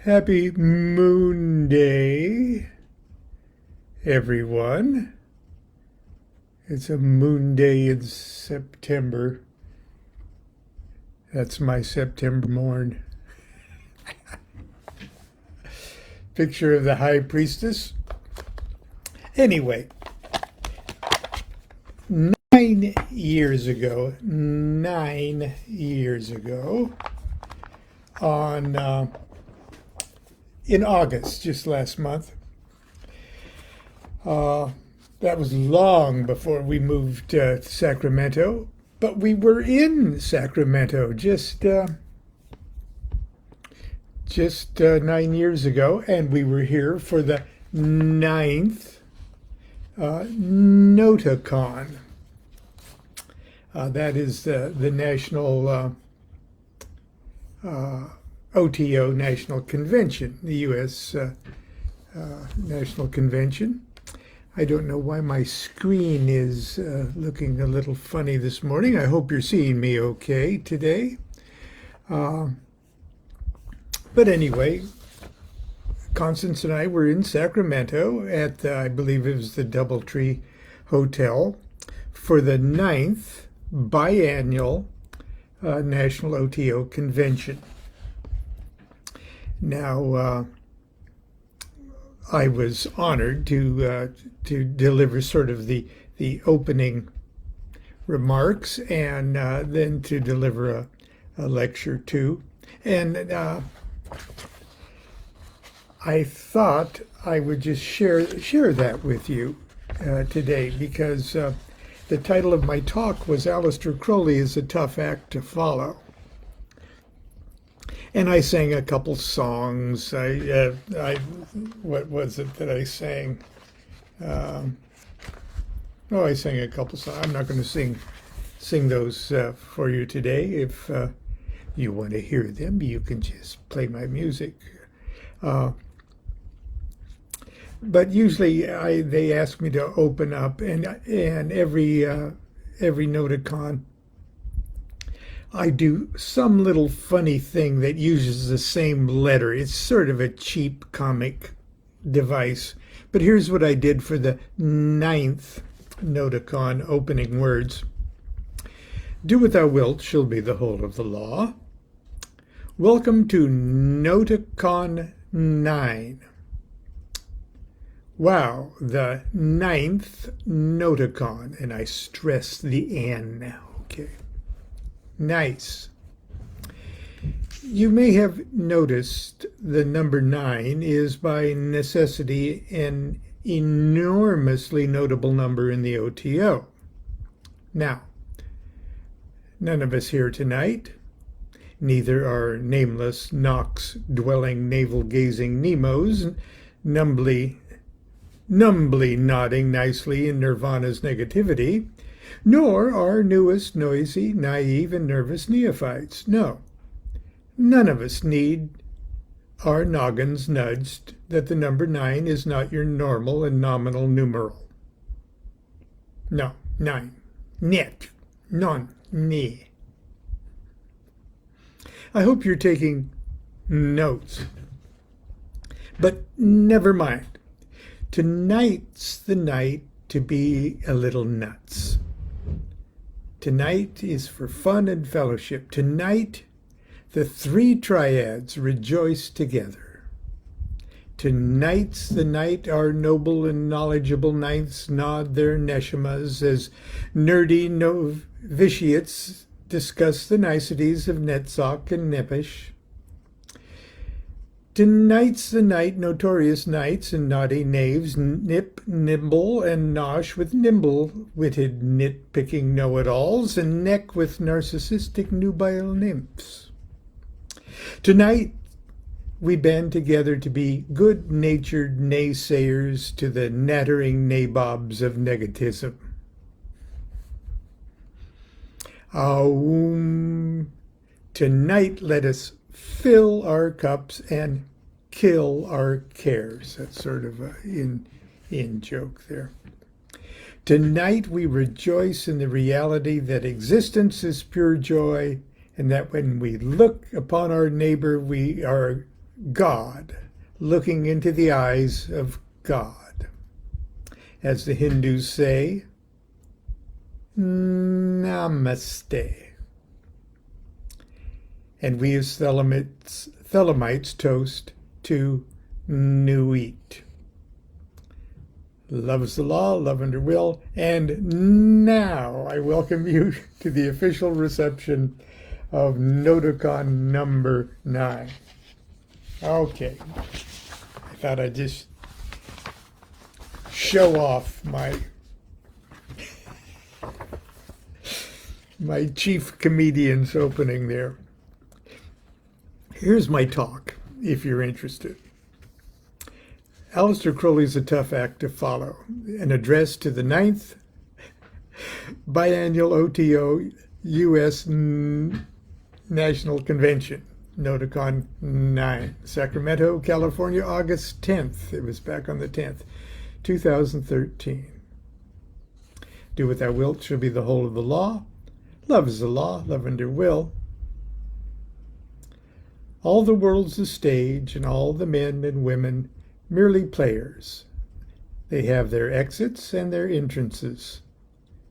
Happy Moon Day, everyone. It's a moon day in September. That's my September morn. Picture of the high priestess. Anyway, 9 years ago, on in August, just last month. That was long before we moved to Sacramento, but we were in Sacramento just 9 years ago, and we were here for the 9th NotaCon. That is the national OTO National Convention, the U.S. National Convention. I don't know why my screen is looking a little funny this morning. I hope you're seeing me okay today. But anyway, Constance and I were in Sacramento at, I believe it was the Doubletree Hotel, for the 9th biannual National OTO Convention. Now, I was honored to deliver sort of the opening remarks and then to deliver a lecture too. And I thought I would just share that with you today, because the title of my talk was Aleister Crowley is a Tough Act to Follow. And I sang a couple songs. What was it that I sang? I sang a couple songs. I'm not going to sing those for you today. If you want to hear them, you can just play my music. But usually they ask me to open up, and every NotaCon, I do some little funny thing that uses the same letter. It's sort of a cheap comic device. But here's what I did for the 9th NotaCon opening words. Do what thou wilt shall be the whole of the law. Welcome to NotaCon 9. Wow, the 9th NotaCon, and I stress the N now, okay. Nice. You may have noticed the number 9 is by necessity an enormously notable number in the OTO. Now, none of us here tonight, neither are nameless, Knox-dwelling, navel-gazing Nemos, numbly nodding nicely in Nirvana's negativity, nor our newest, noisy, naive, and nervous neophytes. No, none of us need our noggins nudged that the number 9 is not your normal and nominal numeral. No, 9. Net. Non. Ne. I hope you're taking notes. But never mind. Tonight's the night to be a little nuts. Tonight is for fun and fellowship. Tonight, the 3 triads rejoice together. Tonight's the night our noble and knowledgeable ninths nod their neshamas as nerdy novitiates discuss the niceties of Netzach and Nepish. Tonight's the night notorious knights and naughty knaves nip, nibble, and nosh with nimble-witted nitpicking know-it-alls and neck with narcissistic nubile nymphs. Tonight we band together to be good-natured naysayers to the nattering nabobs of negativism. Tonight let us fill our cups and kill our cares. That's sort of an in joke there. Tonight we rejoice in the reality that existence is pure joy, and that when we look upon our neighbor, we are God, looking into the eyes of God. As the Hindus say, Namaste. And we as Thelemites toast to Nuit. Love is the law, love under will. And now I welcome you to the official reception of Noticon number 9. Okay. I thought I'd just show off my chief comedian's opening there. Here's my talk, if you're interested. Aleister Crowley's a tough act to follow. An address to the 9th biannual OTO U.S. National Convention, Noticon 9, Sacramento, California, August 10th. It was back on the 10th, 2013. Do what thou wilt shall be the whole of the law. Love is the law, love under will. All the world's a stage, and all the men and women merely players. They have their exits and their entrances,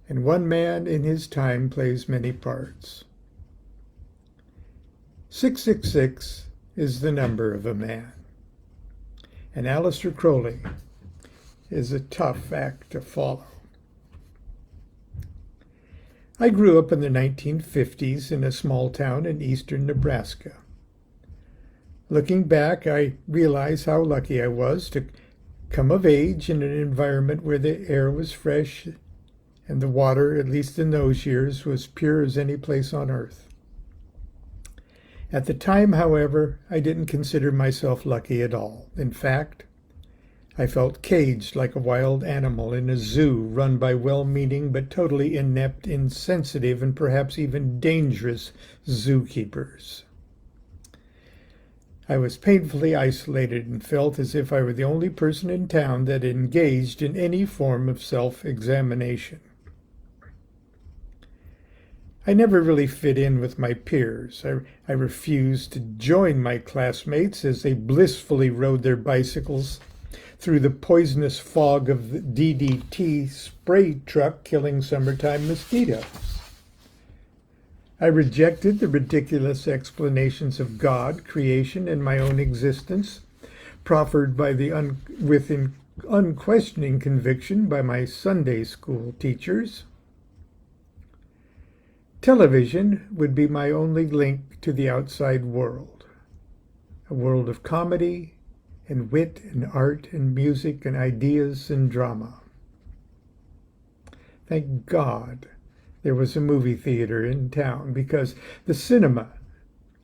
and one man in his time plays many parts. 666 is the number of a man, and Aleister Crowley is a tough act to follow. I grew up in the 1950s in a small town in eastern Nebraska. Looking back, I realize how lucky I was to come of age in an environment where the air was fresh and the water, at least in those years, was pure as any place on earth. At the time, however, I didn't consider myself lucky at all. In fact, I felt caged like a wild animal in a zoo run by well-meaning but totally inept, insensitive, and perhaps even dangerous zookeepers. I was painfully isolated and felt as if I were the only person in town that engaged in any form of self-examination. I never really fit in with my peers. I refused to join my classmates as they blissfully rode their bicycles through the poisonous fog of the DDT spray truck killing summertime mosquitoes. I rejected the ridiculous explanations of God, creation, and my own existence, proffered by with unquestioning conviction by my Sunday school teachers. Television would be my only link to the outside world, a world of comedy and wit and art and music and ideas and drama. Thank God there was a movie theater in town, because the cinema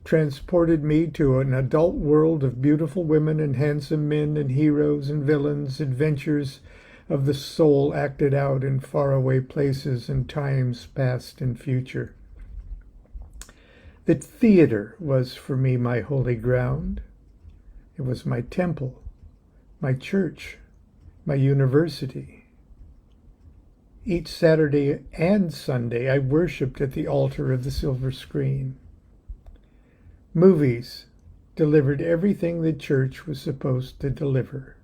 transported me to an adult world of beautiful women and handsome men and heroes and villains, adventures of the soul acted out in faraway places and times past and future. The theater was for me my holy ground. It was my temple, my church, my university. Each Saturday and Sunday, I worshipped at the altar of the silver screen. Movies delivered everything the church was supposed to deliver.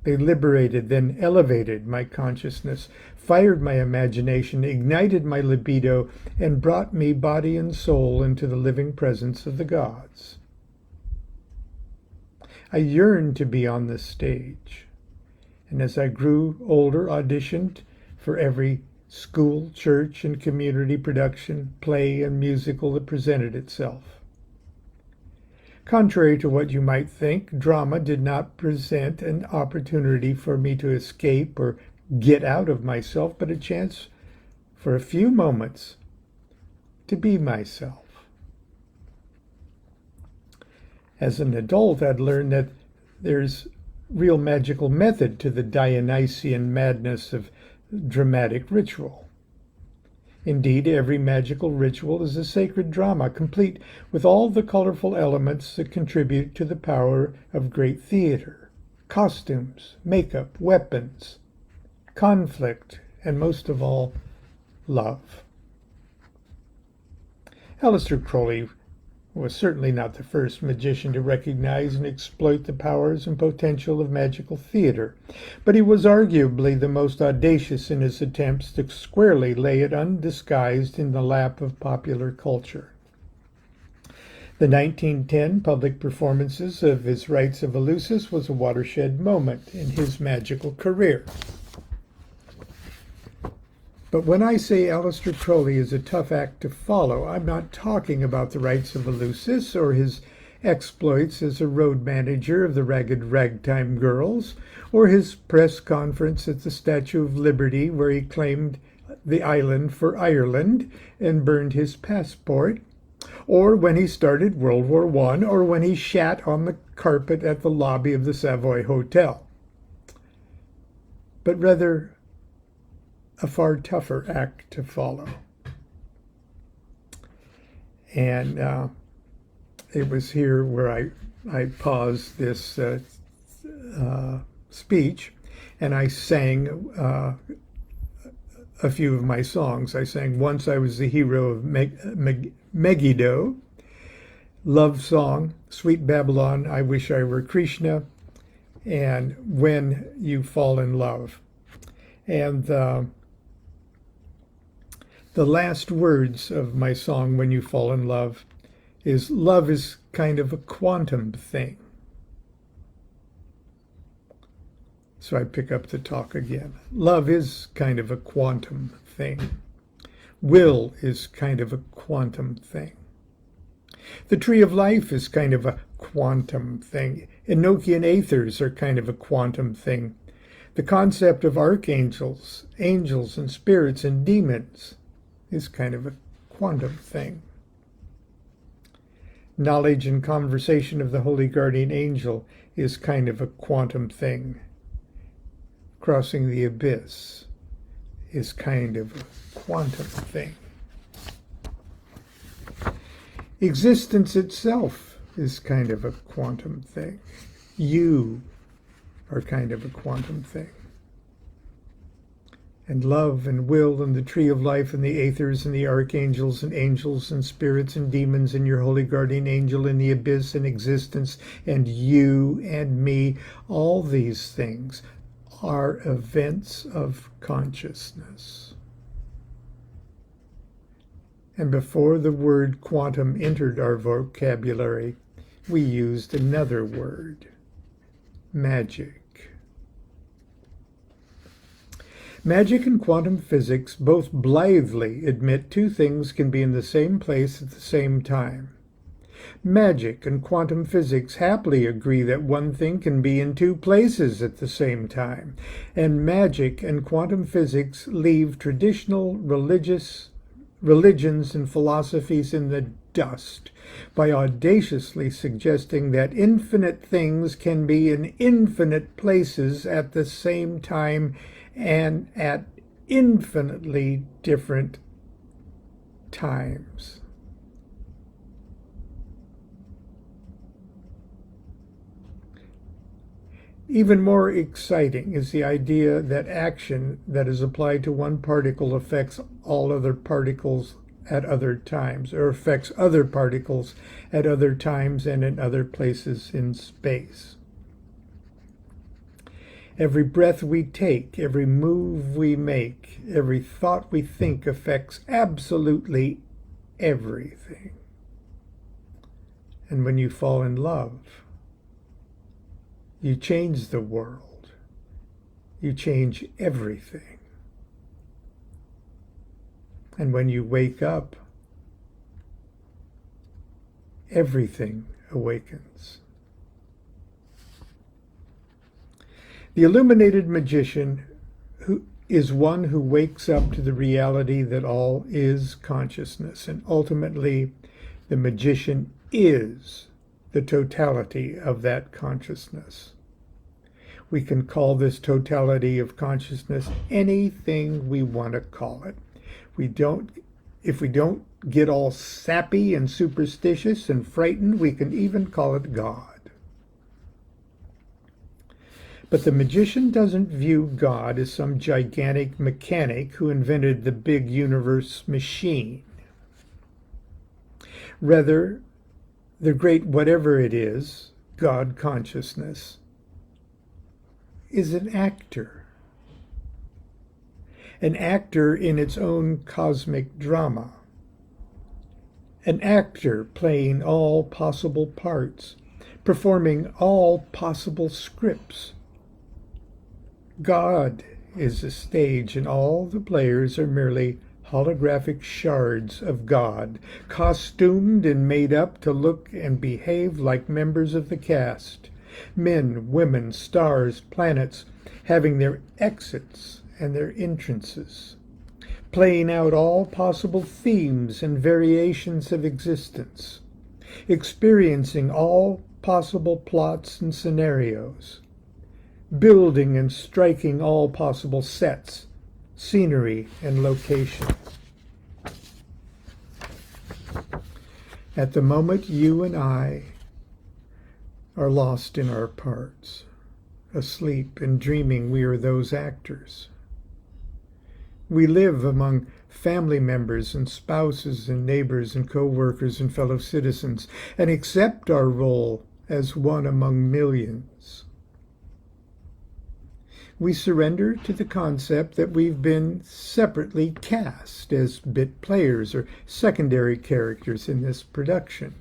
They liberated, then elevated my consciousness, fired my imagination, ignited my libido, and brought me body and soul into the living presence of the gods. I yearned to be on the stage. And as I grew older, auditioned for every school, church, and community production, play, and musical that presented itself. Contrary to what you might think, drama did not present an opportunity for me to escape or get out of myself, but a chance for a few moments to be myself. As an adult, I'd learned that there's real magical method to the Dionysian madness of dramatic ritual. Indeed, every magical ritual is a sacred drama, complete with all the colorful elements that contribute to the power of great theater: costumes, makeup, weapons, conflict, and most of all, love. Aleister Crowley was certainly not the first magician to recognize and exploit the powers and potential of magical theater, but he was arguably the most audacious in his attempts to squarely lay it undisguised in the lap of popular culture. The 1910 public performances of his Rites of Eleusis was a watershed moment in his magical career. But when I say Aleister Crowley is a tough act to follow, I'm not talking about the Rites of Eleusis or his exploits as a road manager of the Ragged Ragtime Girls, or his press conference at the Statue of Liberty where he claimed the island for Ireland and burned his passport, or when he started World War I, or when he shat on the carpet at the lobby of the Savoy Hotel. But rather, a far tougher act to follow. And it was here where I paused this speech, and I sang a few of my songs. I sang Once I Was the Hero of Megiddo, Love Song, Sweet Babylon, I Wish I Were Krishna, and When You Fall in Love. And the last words of my song, When You Fall in Love, is love is kind of a quantum thing. So I pick up the talk again. Love is kind of a quantum thing. Will is kind of a quantum thing. The tree of life is kind of a quantum thing. Enochian aethers are kind of a quantum thing. The concept of archangels, angels and spirits and demons is kind of a quantum thing. Knowledge and conversation of the holy guardian angel is kind of a quantum thing. Crossing the abyss is kind of a quantum thing. Existence itself is kind of a quantum thing. You are kind of a quantum thing. And love and will and the tree of life and the aethers and the archangels and angels and spirits and demons and your holy guardian angel and the abyss and existence and you and me, all these things are events of consciousness. And before the word quantum entered our vocabulary, we used another word, magic. Magic and quantum physics both blithely admit two things can be in the same place at the same time. Magic and quantum physics happily agree that one thing can be in two places at the same time, and magic and quantum physics leave traditional religions and philosophies in the dust by audaciously suggesting that infinite things can be in infinite places at the same time and at infinitely different times. Even more exciting is the idea that action that is applied to one particle affects all other particles at other times, or affects other particles at other times and in other places in space. Every breath we take, every move we make, every thought we think affects absolutely everything. And when you fall in love, you change the world. You change everything. And when you wake up, everything awakens. The illuminated magician is one who wakes up to the reality that all is consciousness, and ultimately the magician is the totality of that consciousness. We can call this totality of consciousness anything we want to call it. If we don't get all sappy and superstitious and frightened, we can even call it God. But the magician doesn't view God as some gigantic mechanic who invented the big universe machine. Rather, the great whatever it is, God consciousness, is an actor in its own cosmic drama, an actor playing all possible parts, performing all possible scripts. God is a stage, and all the players are merely holographic shards of God, costumed and made up to look and behave like members of the cast. Men, women, stars, planets, having their exits and their entrances, playing out all possible themes and variations of existence, experiencing all possible plots and scenarios, building and striking all possible sets, scenery, and locations. At the moment, you and I are lost in our parts, asleep and dreaming we are those actors. We live among family members and spouses and neighbors and co-workers and fellow citizens and accept our role as one among millions. We surrender to the concept that we've been separately cast as bit players or secondary characters in this production.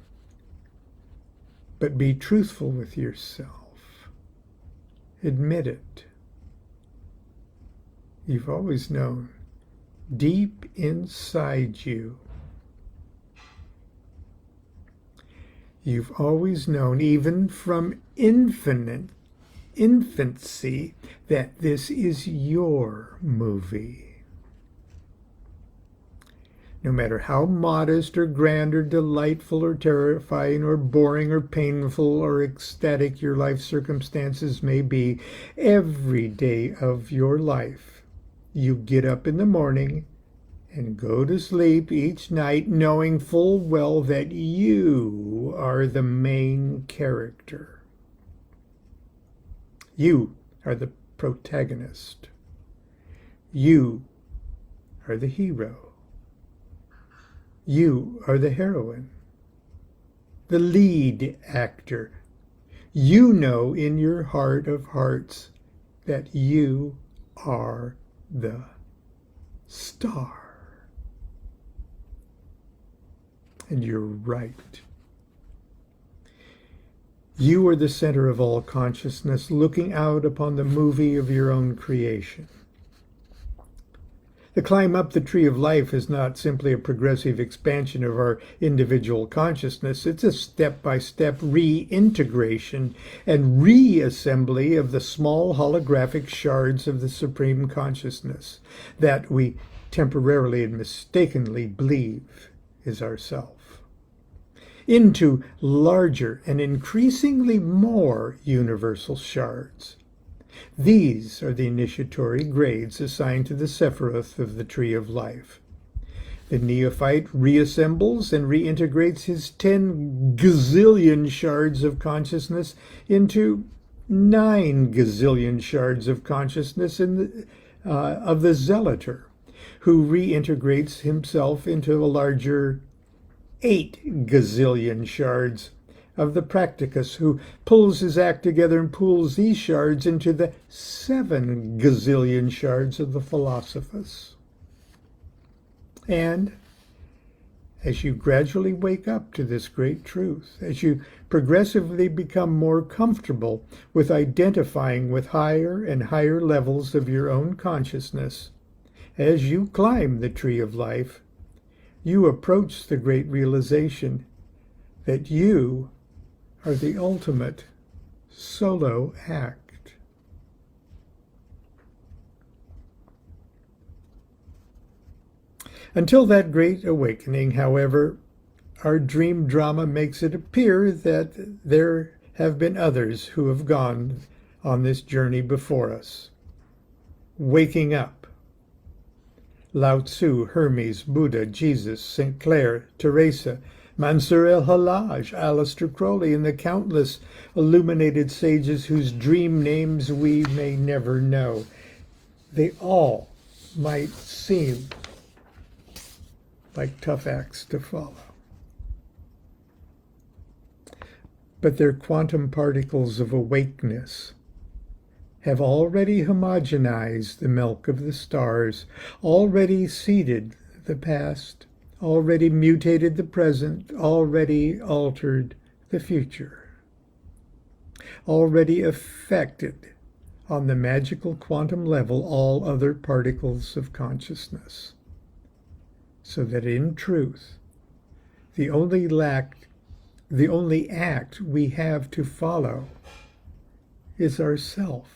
But be truthful with yourself. Admit it. You've always known, deep inside you, you've always known, even from infancy, that this is your movie. No matter how modest or grand or delightful or terrifying or boring or painful or ecstatic your life circumstances may be, every day of your life, you get up in the morning and go to sleep each night knowing full well that you are the main character. You are the protagonist. You are the hero. You are the heroine, the lead actor. You know in your heart of hearts that you are the star. And you're right. You are the center of all consciousness, looking out upon the movie of your own creation. The climb up the tree of life is not simply a progressive expansion of our individual consciousness. It's a step-by-step reintegration and reassembly of the small holographic shards of the Supreme Consciousness that we temporarily and mistakenly believe is ourself, into larger and increasingly more universal shards. These are the initiatory grades assigned to the Sephiroth of the Tree of Life. The neophyte reassembles and reintegrates his 10 gazillion shards of consciousness into 9 gazillion shards of consciousness of the Zealoter, who reintegrates himself into a larger 8 gazillion shards of the Practicus, who pulls his act together and pools these shards into the 7 gazillion shards of the Philosophus. And as you gradually wake up to this great truth, as you progressively become more comfortable with identifying with higher and higher levels of your own consciousness, as you climb the tree of life, you approach the great realization that you are the ultimate solo act. Until that great awakening, however, our dream drama makes it appear that there have been others who have gone on this journey before us. Waking up. Lao Tzu, Hermes, Buddha, Jesus, St. Clair, Teresa, Mansur el-Hallaj, Aleister Crowley, and the countless illuminated sages whose dream names we may never know. They all might seem like tough acts to follow. but their quantum particles of awakeness have already homogenized the milk of the stars, already seeded the past, already mutated the present, already altered the future, already affected on the magical quantum level all other particles of consciousness, so that in truth, the only act we have to follow is ourself.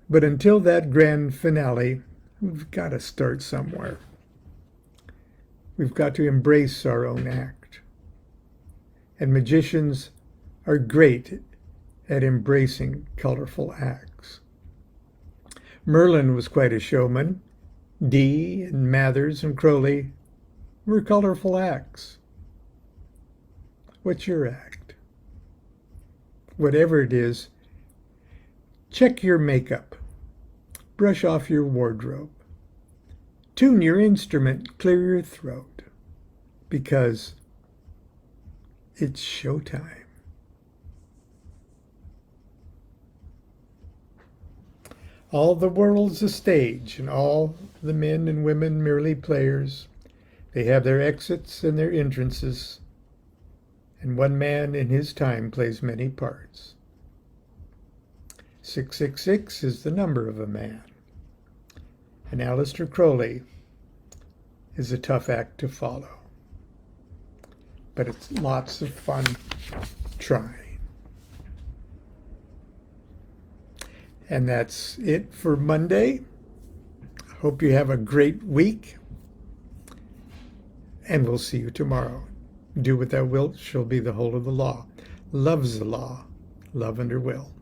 But until that grand finale, we've got to start somewhere. We've got to embrace our own act. And magicians are great at embracing colorful acts. Merlin was quite a showman. Dee and Mathers and Crowley were colorful acts. What's your act? Whatever it is, check your makeup. Brush off your wardrobe. Tune your instrument, clear your throat, because it's showtime. All the world's a stage, and all the men and women merely players. They have their exits and their entrances, and one man in his time plays many parts. 666 is the number of a man. And Aleister Crowley is a tough act to follow. But it's lots of fun trying. And that's it for Monday. Hope you have a great week. And we'll see you tomorrow. Do what thou wilt shall be the whole of the law. Love's the law. Love under will.